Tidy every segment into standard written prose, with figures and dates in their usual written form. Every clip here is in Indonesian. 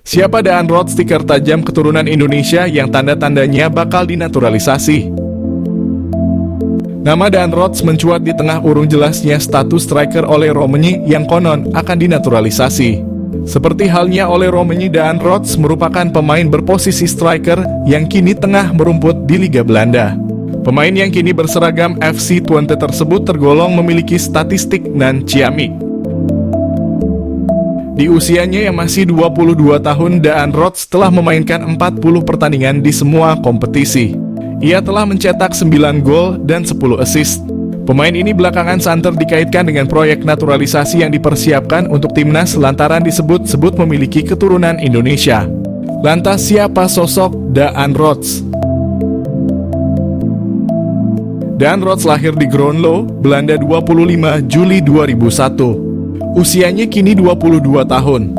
Siapa Daan Roth, stiker tajam keturunan Indonesia yang tanda-tandanya bakal dinaturalisasi? Nama Daan Roth mencuat di tengah urung jelasnya status striker Ole Roemeny yang konon akan dinaturalisasi. Seperti halnya Ole Roemeny, Daan Roth merupakan pemain berposisi striker yang kini tengah merumput di Liga Belanda. Pemain yang kini berseragam FC Twente tersebut tergolong memiliki statistik nan ciamik. Di usianya yang masih 22 tahun, Daan Roth telah memainkan 40 pertandingan di semua kompetisi. Ia telah mencetak 9 gol dan 10 assist. Pemain ini belakangan santer dikaitkan dengan proyek naturalisasi yang dipersiapkan untuk timnas lantaran disebut-sebut memiliki keturunan Indonesia. Lantas siapa sosok Daan Roth? Daan Roth lahir di Groenlo, Belanda 25 Juli 2001. Usianya kini 22 tahun.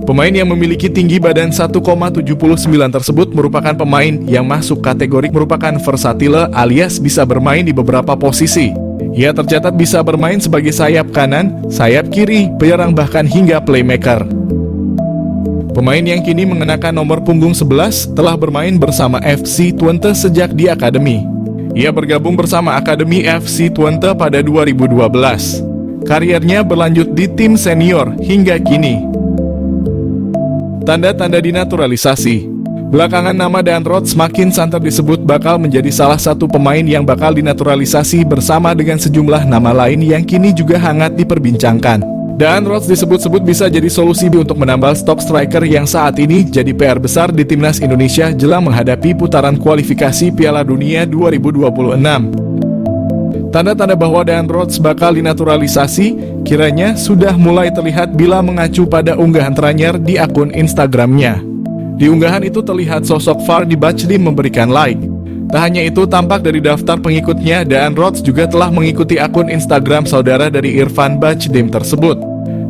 Pemain yang memiliki tinggi badan 1,79 tersebut merupakan pemain yang masuk kategori merupakan versatile alias bisa bermain di beberapa posisi. Ia tercatat bisa bermain sebagai sayap kanan, sayap kiri, penyerang bahkan hingga playmaker. Pemain yang kini mengenakan nomor punggung 11 telah bermain bersama FC Twente sejak di akademi. Ia bergabung bersama Akademi FC Twente pada 2012. Kariernya berlanjut di tim senior hingga kini. Tanda-tanda dinaturalisasi. Belakangan nama Daan Roth semakin santer disebut bakal menjadi salah satu pemain yang bakal dinaturalisasi bersama dengan sejumlah nama lain yang kini juga hangat diperbincangkan. Daan Roth disebut-sebut bisa jadi solusi untuk menambal stok striker yang saat ini jadi PR besar di timnas Indonesia jelang menghadapi putaran kualifikasi Piala Dunia 2026. Tanda-tanda bahwa Daan Roth bakal dinaturalisasi kiranya sudah mulai terlihat bila mengacu pada unggahan terakhir di akun Instagramnya. Di unggahan itu terlihat sosok Vardy Bachdim memberikan like. Tak hanya itu, tampak dari daftar pengikutnya, Daan Roth juga telah mengikuti akun Instagram saudara dari Irfan Bachdim tersebut.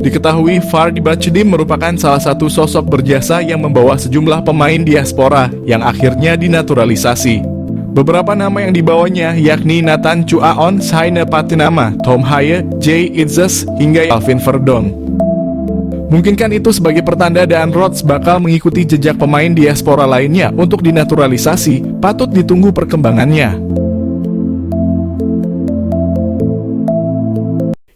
Diketahui Vardy Bachdim merupakan salah satu sosok berjasa yang membawa sejumlah pemain diaspora yang akhirnya dinaturalisasi. Beberapa nama yang dibawanya yakni Nathan Chuaon, Saine Patinama, Tom Haye, Jay Itzes, hingga Alvin Verdong. Mungkinkah itu sebagai pertanda Daan Roth bakal mengikuti jejak pemain diaspora lainnya untuk dinaturalisasi? Patut ditunggu perkembangannya.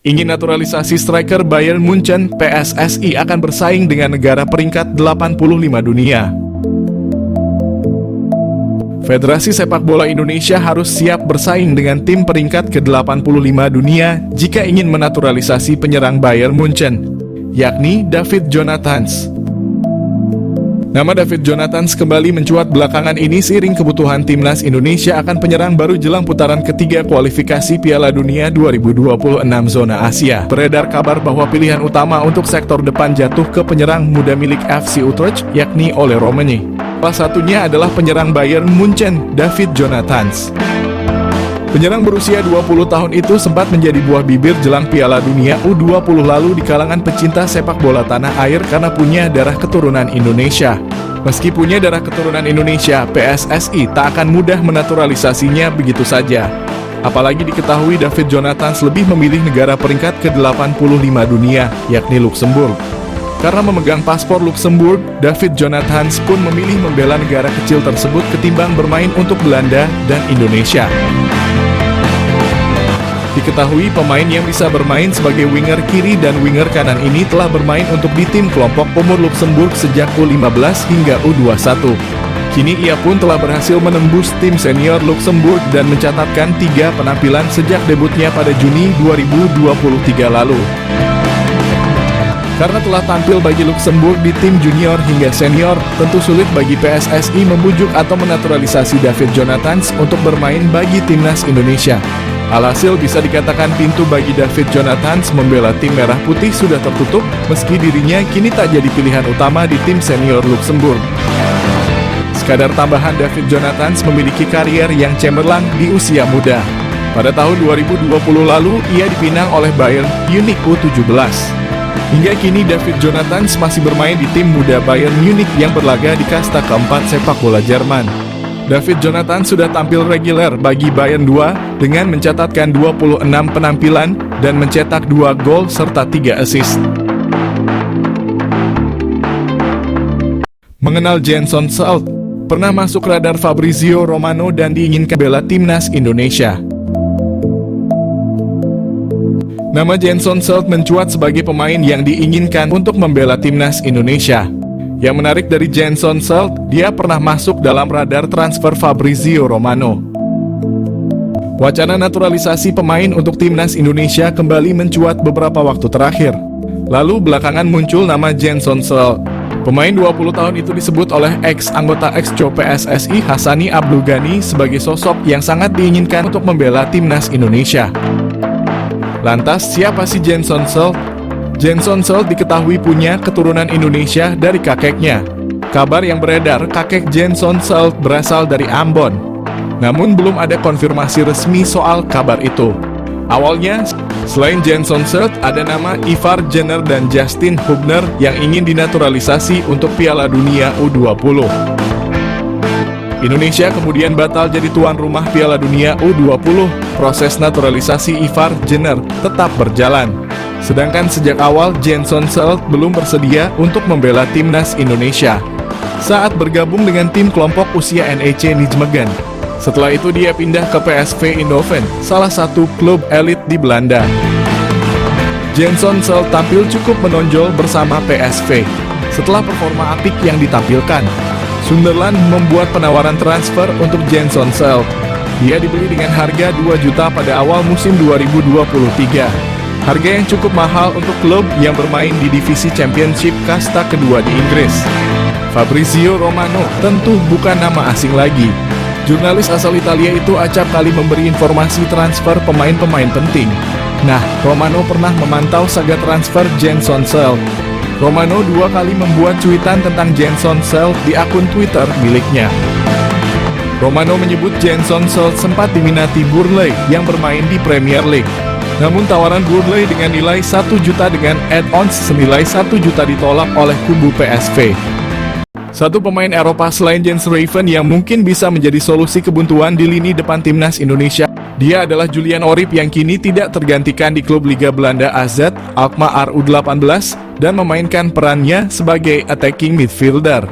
Ingin naturalisasi striker Bayern Munchen, PSSI akan bersaing dengan negara peringkat 85 dunia. Federasi Sepak Bola Indonesia harus siap bersaing dengan tim peringkat ke-85 dunia jika ingin menaturalisasi penyerang Bayern Munchen, yakni David Jonathans. Nama David Jonathans kembali mencuat belakangan ini seiring kebutuhan timnas Indonesia akan penyerang baru jelang putaran ketiga kualifikasi Piala Dunia 2026 zona Asia. Beredar kabar bahwa pilihan utama untuk sektor depan jatuh ke penyerang muda milik FC Utrecht, yakni Ole Roemeny. Salah satunya adalah penyerang Bayern Munchen, David Jonathans. Penyerang berusia 20 tahun itu sempat menjadi buah bibir jelang Piala Dunia U20 lalu di kalangan pecinta sepak bola tanah air karena punya darah keturunan Indonesia. Meski punya darah keturunan Indonesia, PSSI tak akan mudah menaturalisasinya begitu saja. Apalagi diketahui David Jonathans lebih memilih negara peringkat ke-85 dunia, yakni Luxembourg. Karena memegang paspor Luxembourg, David Jonathans pun memilih membela negara kecil tersebut ketimbang bermain untuk Belanda dan Indonesia. Diketahui pemain yang bisa bermain sebagai winger kiri dan winger kanan ini telah bermain untuk di tim kelompok umur Luxembourg sejak U15 hingga U21. Kini ia pun telah berhasil menembus tim senior Luxembourg dan mencatatkan 3 penampilan sejak debutnya pada Juni 2023 lalu. Karena telah tampil bagi Luxembourg di tim junior hingga senior, tentu sulit bagi PSSI membujuk atau menaturalisasi David Jonathans untuk bermain bagi timnas Indonesia. Alhasil bisa dikatakan pintu bagi David Jonathans membela tim merah putih sudah tertutup, meski dirinya kini tak jadi pilihan utama di tim senior Luxembourg. Sekadar tambahan, David Jonathans memiliki karier yang cemerlang di usia muda. Pada tahun 2020 lalu, ia dipinang oleh Bayern Munich U17. Hingga kini David Jonathans masih bermain di tim muda Bayern Munich yang berlaga di kasta keempat sepak bola Jerman. David Jonathans sudah tampil reguler bagi Bayern 2 dengan mencatatkan 26 penampilan dan mencetak 2 gol serta 3 assist. mengenal Jenson Salt, pernah masuk radar Fabrizio Romano dan diinginkan bela timnas Indonesia. Nama Jenson Salt mencuat sebagai pemain yang diinginkan untuk membela timnas Indonesia. Yang menarik dari Jenson Salt, dia pernah masuk dalam radar transfer Fabrizio Romano. Wacana naturalisasi pemain untuk timnas Indonesia kembali mencuat beberapa waktu terakhir. Lalu belakangan muncul nama Jenson Salt. Pemain 20 tahun itu disebut oleh ex-anggota ex-co PSSI Hassani Abdul Ghani sebagai sosok yang sangat diinginkan untuk membela timnas Indonesia. Lantas, siapa sih Jenson Salt? Jenson Salt diketahui punya keturunan Indonesia dari kakeknya. Kabar yang beredar, kakek Jenson Salt berasal dari Ambon. Namun belum ada konfirmasi resmi soal kabar itu. Awalnya, selain Jenson Salt, ada nama Ivar Jenner dan Justin Hubner yang ingin dinaturalisasi untuk Piala Dunia U20. Indonesia kemudian batal jadi tuan rumah Piala Dunia U20. Proses naturalisasi Ivar Jenner tetap berjalan. Sedangkan sejak awal Jenson Salt belum bersedia untuk membela timnas Indonesia saat bergabung dengan tim kelompok usia NEC Nijmegen. Setelah itu dia pindah ke PSV Eindhoven, salah satu klub elit di Belanda. Jenson Salt tampil cukup menonjol bersama PSV. Setelah performa apik yang ditampilkan, Sunderland membuat penawaran transfer untuk Jenson Salt. Dia dibeli dengan harga 2 juta pada awal musim 2023. Harga yang cukup mahal untuk klub yang bermain di divisi Championship kasta kedua di Inggris. Fabrizio Romano tentu bukan nama asing lagi. Jurnalis asal Italia itu acap kali memberi informasi transfer pemain-pemain penting. Nah, Romano pernah memantau saga transfer Jenson Salt. Romano 2 kali membuat cuitan tentang Jenson Salt di akun Twitter miliknya. Romano menyebut Jenson Salt sempat diminati Burnley yang bermain di Premier League. Namun tawaran Burnley dengan nilai 1 juta dengan add-ons senilai 1 juta ditolak oleh kubu PSV. Satu pemain Eropa selain Jens Raven yang mungkin bisa menjadi solusi kebuntuan di lini depan timnas Indonesia. Dia adalah Julian Orip yang kini tidak tergantikan di klub Liga Belanda AZ Alkmaar U18 dan memainkan perannya sebagai attacking midfielder.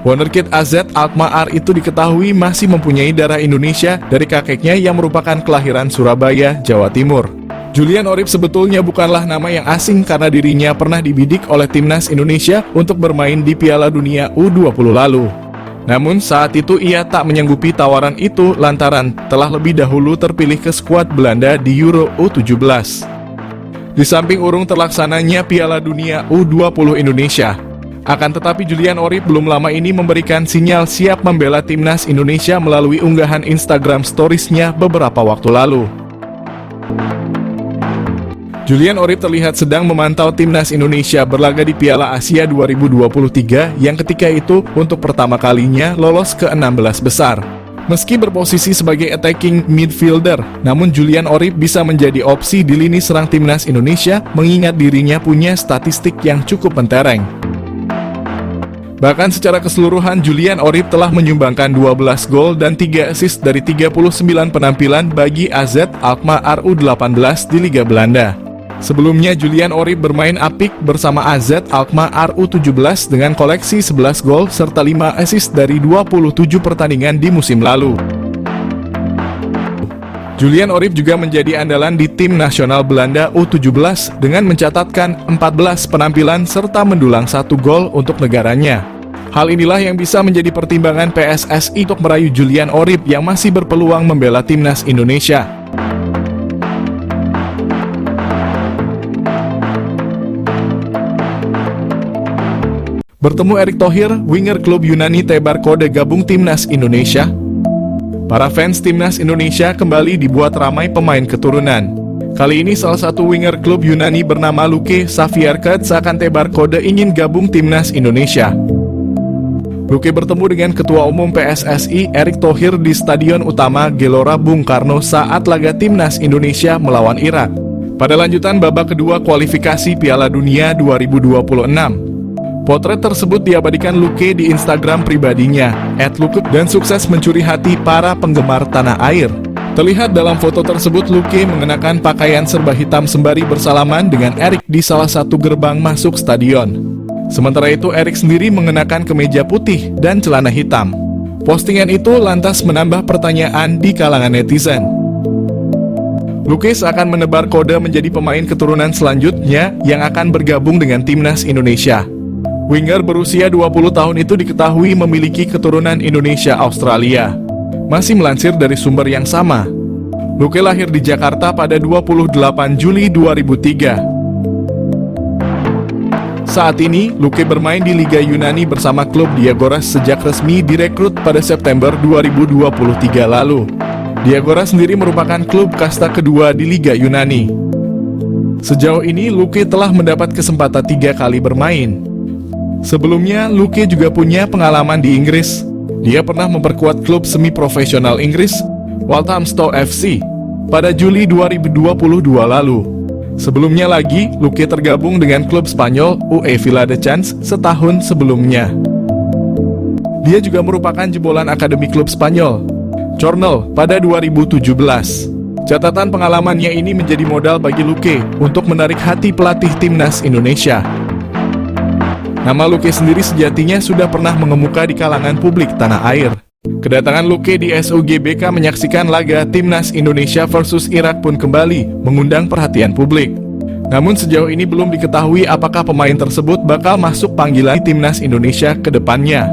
Wonderkid AZ Alkmaar itu diketahui masih mempunyai darah Indonesia dari kakeknya yang merupakan kelahiran Surabaya, Jawa Timur. Julian Orip sebetulnya bukanlah nama yang asing karena dirinya pernah dibidik oleh timnas Indonesia untuk bermain di Piala Dunia U20 lalu. Namun saat itu ia tak menyanggupi tawaran itu lantaran telah lebih dahulu terpilih ke skuad Belanda di Euro U17. Di samping urung terlaksananya Piala Dunia U20 Indonesia, akan tetapi Julian Orip belum lama ini memberikan sinyal siap membela timnas Indonesia melalui unggahan Instagram Stories-nya beberapa waktu lalu. Julian Orip terlihat sedang memantau timnas Indonesia berlaga di Piala Asia 2023 yang ketika itu untuk pertama kalinya lolos ke 16 besar. Meski berposisi sebagai attacking midfielder, namun Julian Orip bisa menjadi opsi di lini serang timnas Indonesia mengingat dirinya punya statistik yang cukup mentereng. Bahkan secara keseluruhan Julian Orip telah menyumbangkan 12 gol dan 3 assist dari 39 penampilan bagi AZ Alkmaar U18 di Liga Belanda. Sebelumnya Julian Orip bermain apik bersama AZ Alkmaar U17 dengan koleksi 11 gol serta 5 assist dari 27 pertandingan di musim lalu. Julian Orip juga menjadi andalan di tim nasional Belanda U17 dengan mencatatkan 14 penampilan serta mendulang 1 gol untuk negaranya. Hal inilah yang bisa menjadi pertimbangan PSSI untuk merayu Julian Orip yang masih berpeluang membela timnas Indonesia. Bertemu Erick Thohir, winger klub Yunani Tebar Kode gabung timnas Indonesia. Para fans timnas Indonesia kembali dibuat ramai pemain keturunan. Kali ini salah satu winger klub Yunani bernama Luke Savierket seakan Tebar Kode ingin gabung timnas Indonesia. Luke bertemu dengan Ketua Umum PSSI Erick Thohir di Stadion Utama Gelora Bung Karno saat laga timnas Indonesia melawan Irak. Pada lanjutan babak kedua kualifikasi Piala Dunia 2026. Potret tersebut diabadikan Luke di Instagram pribadinya @Luke dan sukses mencuri hati para penggemar tanah air. Terlihat dalam foto tersebut Luque mengenakan pakaian serba hitam sembari bersalaman dengan Erik di salah satu gerbang masuk stadion. Sementara itu Erik sendiri mengenakan kemeja putih dan celana hitam. Postingan itu lantas menambah pertanyaan di kalangan netizen. Luque akan menebar kode menjadi pemain keturunan selanjutnya yang akan bergabung dengan timnas Indonesia. Winger berusia 20 tahun itu diketahui memiliki keturunan Indonesia-Australia. Masih melansir dari sumber yang sama, Luque lahir di Jakarta pada 28 Juli 2003. Saat ini, Luque bermain di Liga Yunani bersama klub Diagoras sejak resmi direkrut pada September 2023 lalu. Diagoras sendiri merupakan klub kasta kedua di Liga Yunani. Sejauh ini, Luque telah mendapat kesempatan 3 kali bermain. Sebelumnya, Luque juga punya pengalaman di Inggris. Dia pernah memperkuat klub semi-profesional Inggris, Walthamstow FC, pada Juli 2022 lalu. Sebelumnya lagi, Luque tergabung dengan klub Spanyol UE Viladecans setahun sebelumnya. Dia juga merupakan jebolan akademi klub Spanyol, Cornell, pada 2017. Catatan pengalamannya ini menjadi modal bagi Luque untuk menarik hati pelatih timnas Indonesia. Nama Luque sendiri sejatinya sudah pernah mengemuka di kalangan publik tanah air. Kedatangan Luque di SUGBK menyaksikan laga timnas Indonesia versus Irak pun kembali mengundang perhatian publik. Namun sejauh ini belum diketahui apakah pemain tersebut bakal masuk panggilan timnas Indonesia ke depannya.